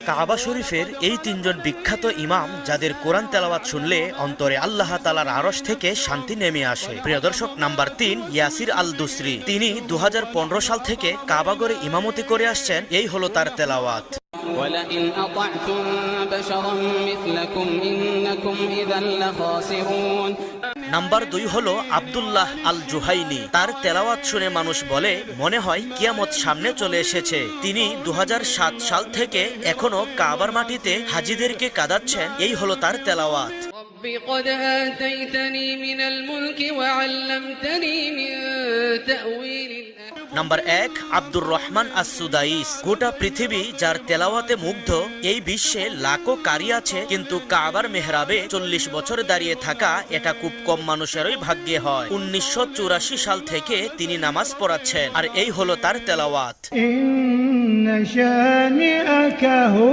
কাবা শরীফের এই তিনজন বিখ্যাত ইমাম যাদের কোরআন তেলাওয়াত শুনলে অন্তরে আল্লাহ তাআলার আরশ থেকে শান্তি নেমে আসে। প্রিয় দর্শক, নাম্বার 3 ইয়াসির আল দুসরি। তিনি 2015 সাল থেকে কাবাগরে ইমামতি করে আসছেন। এই হলো তার তেলাওয়াত। وَلَئِنْ أَطَعْتُمْ بَشَرًا مِثْلَكُمْ إِنَّكُمْ إِذًا لَخَاسِرُونَ। নাম্বার 2 হলো আব্দুল্লাহ আল জুহাইনি। তার তেলাওয়াত শুনে মানুষ বলে মনে হয় কিয়ামত সামনে চলে এসেছে। তিনি 2007 সাল থেকে এখনো কাবার মাটিতে হাজিদেরকে কাঁদাচ্ছেন। এই হলো তার তেলাওয়াত। رَبِّ قَدْ آتَيْتَنِي مِنَ الْمُلْكِ وَعَلَّمْتَنِي مِن تَأْوِيلِ নাম্বার 1 আব্দুর রহমান আস-সুদাইস। গোটা পৃথিবী যার তেলাওয়াতে মুগ্ধ। এই বিশ্বে লাখো কারি আছে, কিন্তু কাবার মেহরাবে 40 বছর দাঁড়িয়ে থাকা এটা খুব কম মানুষেরই ভাগ্যে হয়। 1984 সাল থেকে তিনি নামাজ পড়াচ্ছেন, আর এই হলো তার তেলাওয়াত।